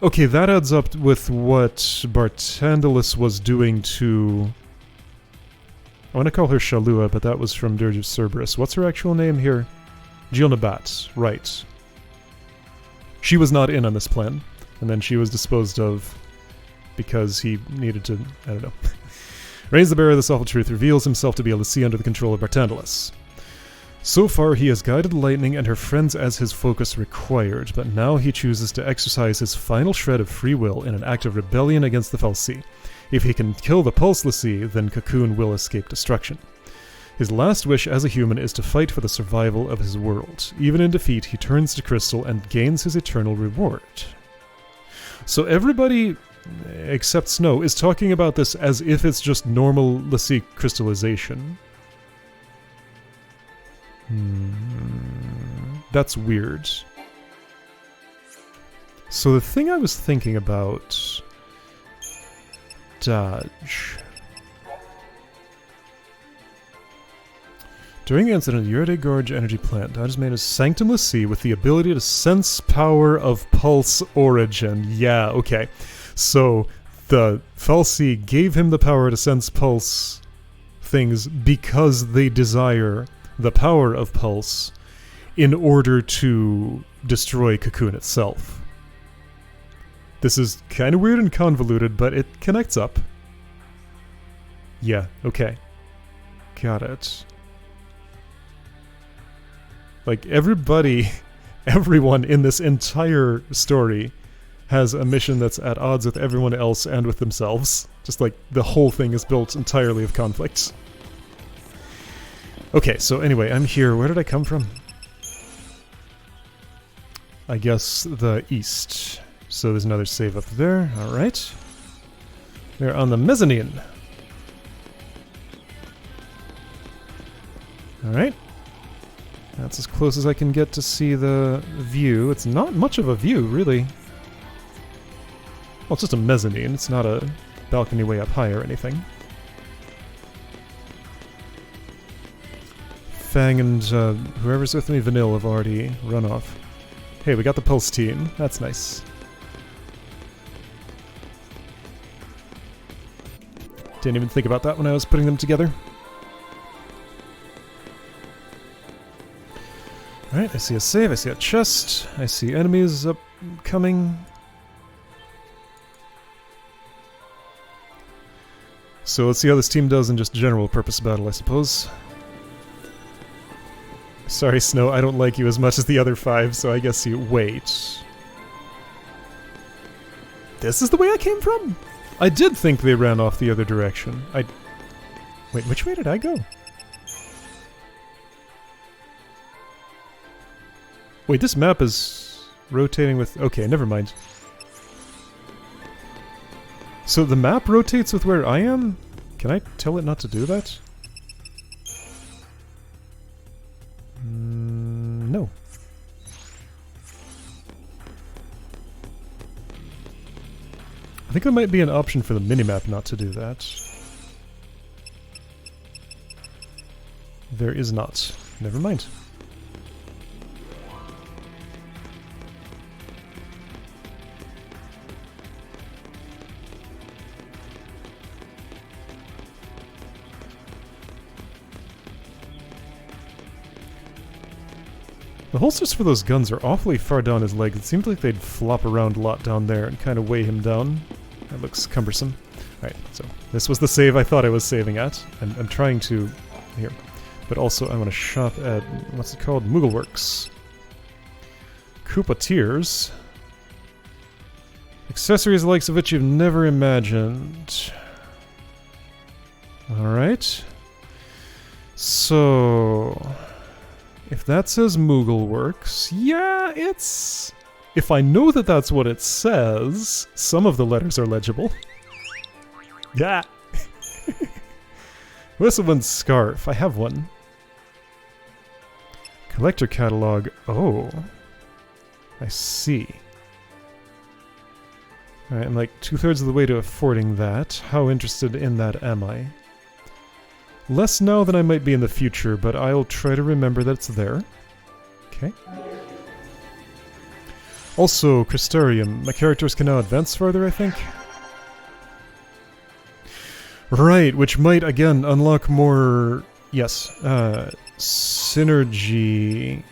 Okay, that adds up with what Bartandalus was doing to... I want to call her Shalua, but that was from Dirge of Cerberus. What's her actual name here? Gilnebat, right. She was not in on this plan, and then she was disposed of because he needed to... I don't know. Reigns, the bearer of this awful truth, reveals himself to be a l'Cie under the control of Bartandalus. So far, he has guided Lightning and her friends as his focus required, but now he chooses to exercise his final shred of free will in an act of rebellion against the fal'Cie. If he can kill the Pulse l'Cie, then Cocoon will escape destruction. His last wish as a human is to fight for the survival of his world. Even in defeat, he turns to crystal and gains his eternal reward. So everybody, except Snow, is talking about this as if it's just normal l'Cie crystallization. That's weird. So the thing I was thinking about... Dodge. During the incident, the Urde Gorge energy plant, Dodge made a Sanctum l'Cie with the ability to sense power of pulse origin. Yeah, okay. So the fal'Cie gave him the power to sense pulse things because they desire the power of pulse in order to destroy Cocoon itself. This is kind of weird and convoluted, but it connects up. Yeah, okay. Got it. Like, everyone in this entire story has a mission that's at odds with everyone else and with themselves. Just like, the whole thing is built entirely of conflict. Okay, so anyway, I'm here. Where did I come from? I guess the east. So there's another save up there. Alright. We're on the mezzanine. Alright. That's as close as I can get to see the view. It's not much of a view, really. Well, it's just a mezzanine. It's not a balcony way up high or anything. Fang and whoever's with me, Vanille, have already run off. Hey, we got the Pulse team. That's nice. Didn't even think about that when I was putting them together. Alright, I see a save, I see a chest, I see enemies upcoming. So let's see how this team does in just general purpose battle, I suppose. Sorry, Snow, I don't like you as much as the other 5, so I guess you... Wait. This is the way I came from? I did think they ran off the other direction. Wait, which way did I go? Wait, this map is rotating with... Okay, never mind. So the map rotates with where I am? Can I tell it not to do that? No. I think there might be an option for the minimap not to do that. There is not. Never mind. The holsters for those guns are awfully far down his legs. It seems like they'd flop around a lot down there and kind of weigh him down. That looks cumbersome. Alright, so this was the save I thought I was saving at. I'm trying to... Here. But also I want to shop at... What's it called? Moogleworks. Koopa Tears. Accessories the likes of which you've never imagined. Alright. So... If that says Moogleworks, yeah, it's... If I know that that's what it says, some of the letters are legible. Yeah! Whistleman's Scarf, I have one. Collector Catalog, oh. I see. Alright, I'm like 2/3 of the way to affording that. How interested in that am I? Less now than I might be in the future, but I'll try to remember that it's there. Okay. Also, Crystarium. My characters can now advance further, I think. Right, which might, again, unlock more... Yes. Synergy...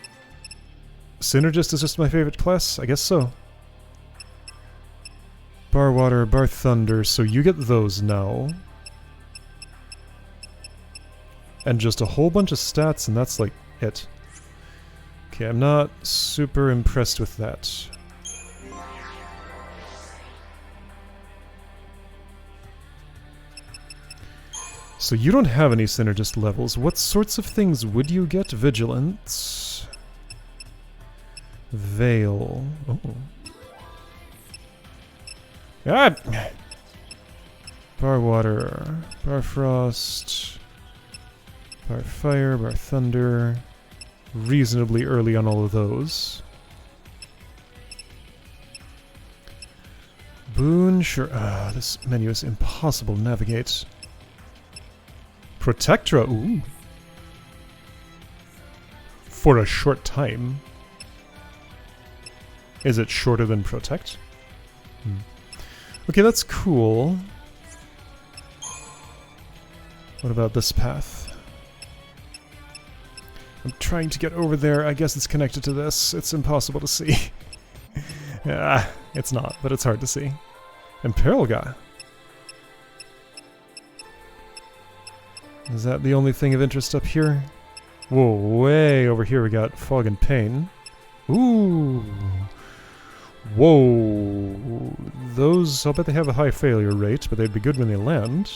Synergist is just my favorite class? I guess so. Bar Water, Bar Thunder, so you get those now. And just a whole bunch of stats, and that's like it. Okay, I'm not super impressed with that. So you don't have any synergist levels. What sorts of things would you get? Vigilance. Veil. Oh. God! Bar water. Bar frost. Bar fire. Bar thunder. Reasonably early on all of those. Boon, sure. This menu is impossible to navigate. Protectra, ooh. For a short time. Is it shorter than Protect? Okay, that's cool. What about this path? I'm trying to get over there. I guess it's connected to this. It's impossible to see. Yeah, it's not, but it's hard to see. Imperilga. Is that the only thing of interest up here? Whoa, way over here we got Fog and Pain. Ooh. Whoa. Those, I'll bet they have a high failure rate, but they'd be good when they land.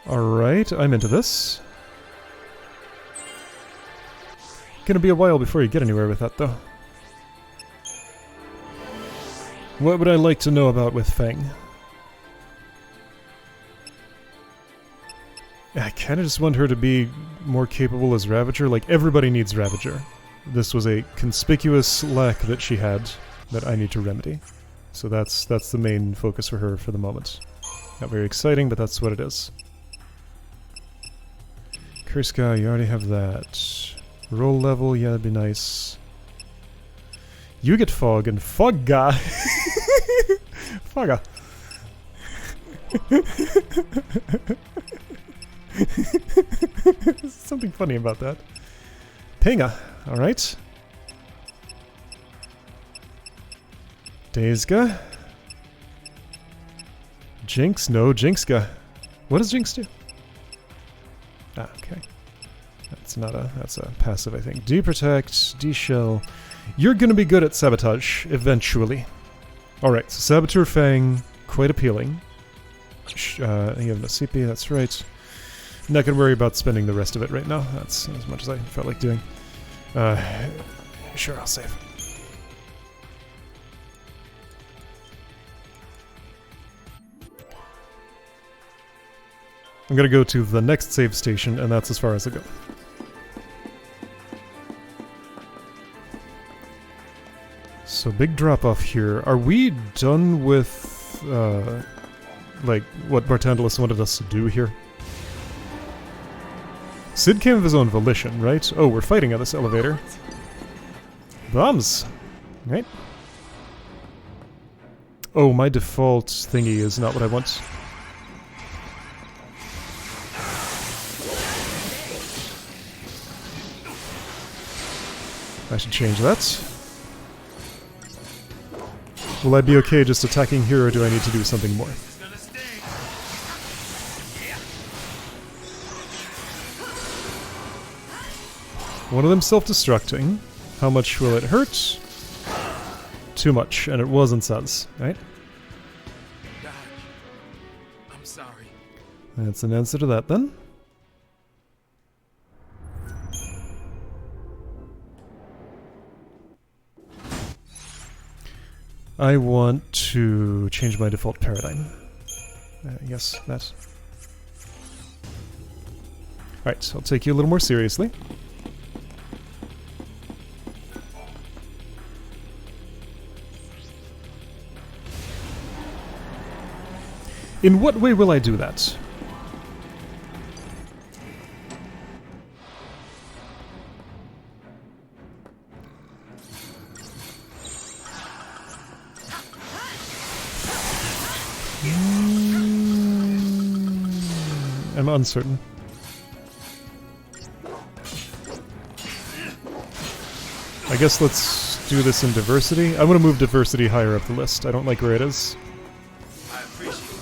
Alright, I'm into this. Gonna be a while before you get anywhere with that, though. What would I like to know about with Feng? I kinda just want her to be more capable as Ravager. Like, everybody needs Ravager. This was a conspicuous lack that she had that I need to remedy. So that's the main focus for her for the moment. Not very exciting, but that's what it is. Curse Guy, you already have that. Roll level, yeah, that'd be nice. You get Fog and Fogga! Fogga! There's something funny about that. Pinga, alright. Dazga. Jinx, no, Jinxga. What does Jinx do? Ah, okay. That's a passive, I think. D-Protect, D-Shell. You're gonna be good at Sabotage, eventually. Alright, so Saboteur Fang, quite appealing. You have no CP, that's right. Not gonna worry about spending the rest of it right now. That's as much as I felt like doing. Sure, I'll save. I'm gonna go to the next save station, and that's as far as I go. So big drop off here. Are we done with, like, what Bartandalis wanted us to do here? Sid came of his own volition, right? Oh, we're fighting at this elevator. Bombs! Right? Oh, my default thingy is not what I want. I should change that. Will I be okay just attacking here, or do I need to do something more? One of them self-destructing. How much will it hurt? Too much, and it wasn't Saz, right? God, I'm sorry. That's an answer to that, then. I want to change my default paradigm. Yes, that. Alright, I'll take you a little more seriously. In what way will I do that? I'm uncertain. I guess let's do this in diversity. I want to move diversity higher up the list. I don't like where it is. I appreciate it.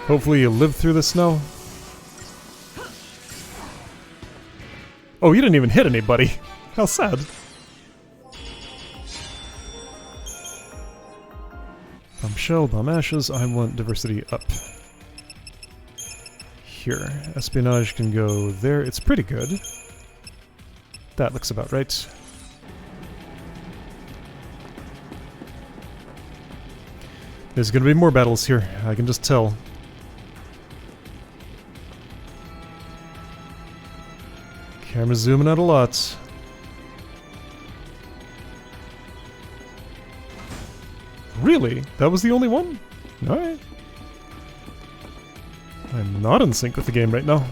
Hopefully you live through this now. Oh, you didn't even hit anybody. How sad. shell, bomb ashes. I want diversity up. Here. Espionage can go there. It's pretty good. That looks about right. There's gonna be more battles here, I can just tell. Camera zooming out a lot. Really? That was the only one? Alright. I'm not in sync with the game right now.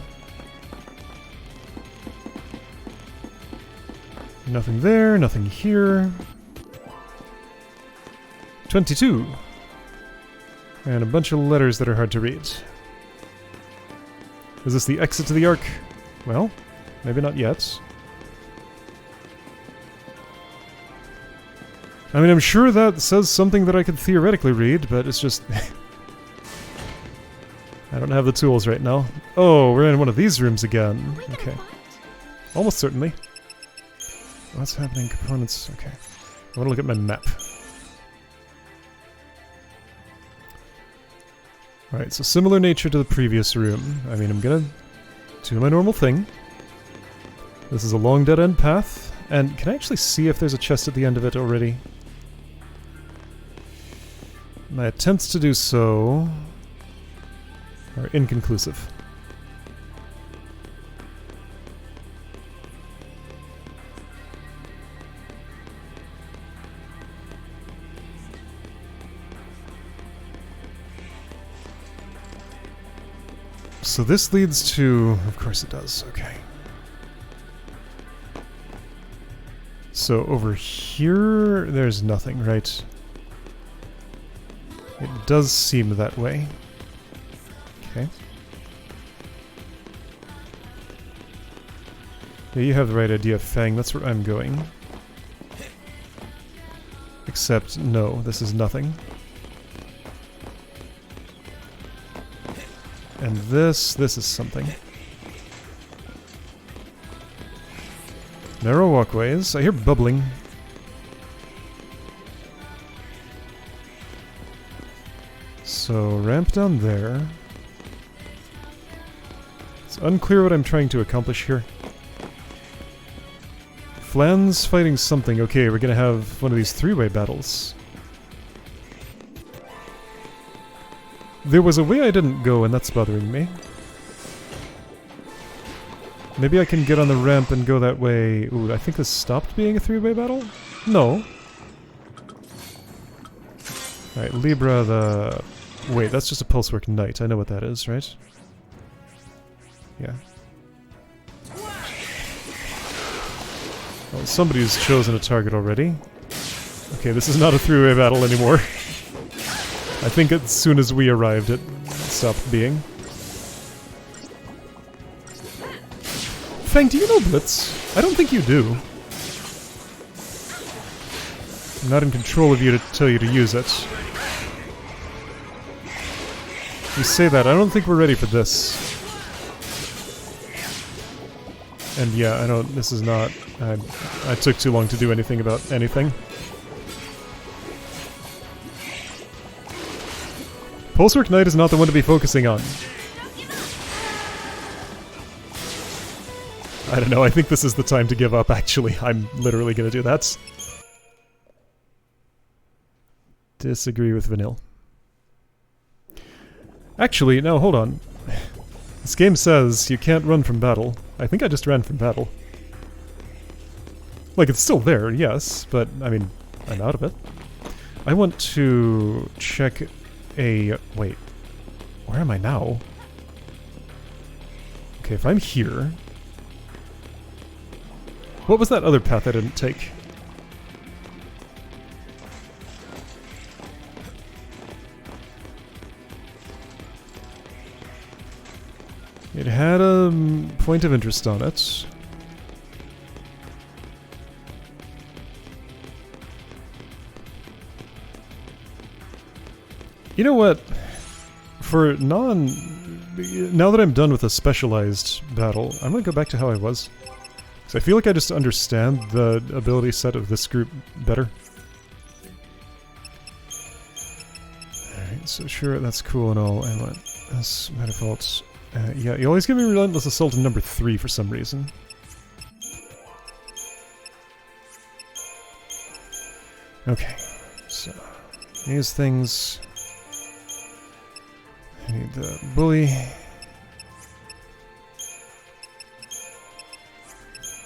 Nothing there, nothing here. 22. And a bunch of letters that are hard to read. Is this the exit to the Ark? Well, maybe not yet. I mean, I'm sure that says something that I could theoretically read, but it's just... I don't have the tools right now. Oh, we're in one of these rooms again. Okay. Almost certainly. What's happening? Components. Okay. I want to look at my map. Alright, so similar nature to the previous room. I mean, I'm gonna do my normal thing. This is a long dead-end path. And can I actually see if there's a chest at the end of it already? My attempts to do so are inconclusive. So this leads to... Of course it does, okay. So over here, there's nothing, right? It does seem that way. Okay. Yeah, you have the right idea, Fang. That's where I'm going. Except, no, this is nothing. And this is something. Narrow walkways. I hear bubbling. So, ramp down there. It's unclear what I'm trying to accomplish here. Flan's fighting something. Okay, we're gonna have one of these three-way battles. There was a way I didn't go, and that's bothering me. Maybe I can get on the ramp and go that way. Ooh, I think this stopped being a three-way battle? No. Alright, Libra the... Wait, that's just a Pulsework Knight. I know what that is, right? Yeah. Well, somebody's chosen a target already. Okay, this is not a three-way battle anymore. I think as soon as we arrived, it stopped being. Fang, do you know Blitz? I don't think you do. I'm not in control of you to tell you to use it. You say that, I don't think we're ready for this. And yeah, I don't, this is not... I took too long to do anything about anything. Pulsework Knight is not the one to be focusing on. I don't know, I think this is the time to give up, actually. I'm literally gonna do that. Disagree with Vanille. Actually, no, hold on. This game says you can't run from battle. I think I just ran from battle. Like, it's still there, yes, but, I mean, I'm out of it. I want to check a... Wait. Where am I now? Okay, if I'm here... What was that other path I didn't take? It had a point of interest on it. You know what? For now that I'm done with a specialized battle, I'm gonna go back to how I was. Because I feel like I just understand the ability set of this group better. So sure, that's cool and all. And what? That's by default. Yeah, you always give me Relentless Assault in number 3 for some reason. Okay, so these things. I need the bully.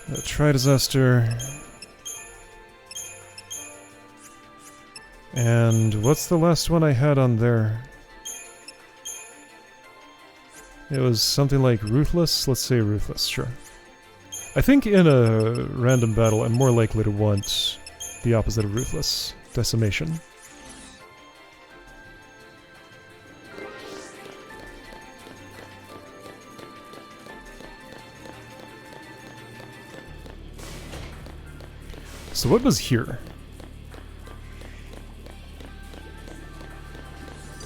The Tri-Disaster. And what's the last one I had on there? It was something like Ruthless? Let's say Ruthless, sure. I think in a random battle I'm more likely to want the opposite of Ruthless. Decimation. So what was here?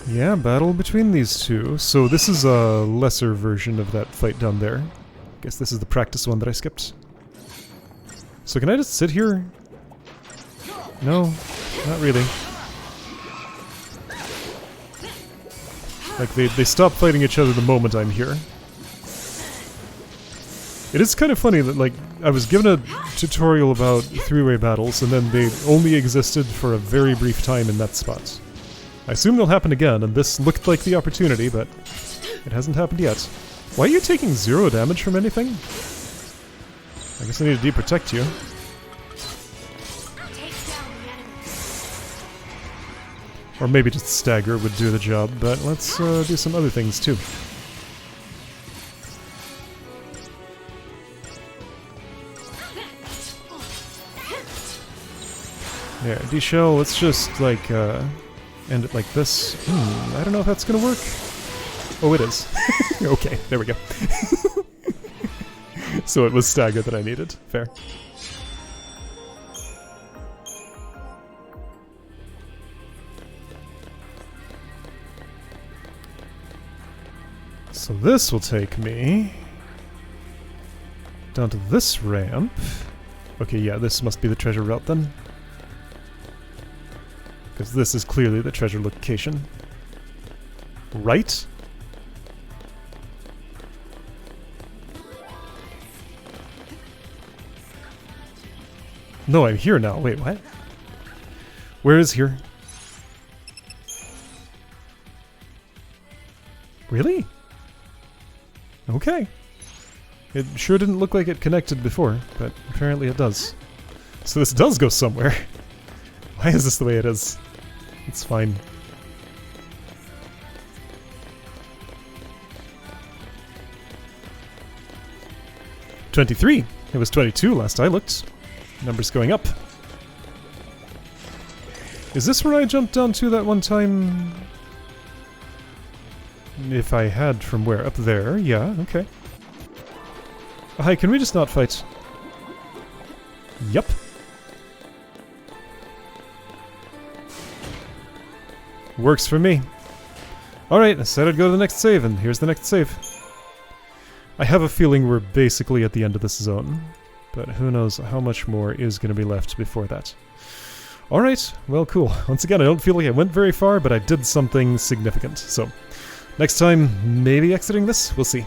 Yeah, battle between these two. So this is a lesser version of that fight down there. Guess this is the practice one that I skipped. So can I just sit here? No, not really. Like, they stop fighting each other the moment I'm here. It is kind of funny that, like, I was given a tutorial about three-way battles, and then they only existed for a very brief time in that spot. I assume they'll happen again, and this looked like the opportunity, but it hasn't happened yet. Why are you taking 0 damage from anything? I guess I need to deprotect you. Or maybe just stagger would do the job, but let's do some other things too. There, D-Shell, let's just, like, end it like this. I don't know if that's gonna work. Oh, it is. Okay, there we go. So it was stagger that I needed. Fair. So this will take me down to this ramp. Okay, yeah, this must be the treasure route then. Because this is clearly the treasure location. Right? No, I'm here now. Wait, what? Where is here? Really? Okay. It sure didn't look like it connected before, but apparently it does. So this does go somewhere. Why is this the way it is? It's fine. $23. It was 22 last I looked. Numbers going up. Is this where I jumped down to that one time? If I had from where? Up there? Yeah, okay. Hi, can we just not fight? Yup. Works for me. Alright, I said I'd go to the next save, and here's the next save. I have a feeling we're basically at the end of this zone, but who knows how much more is going to be left before that. Alright, well cool. Once again, I don't feel like I went very far, but I did something significant, so next time, maybe exiting this? We'll see.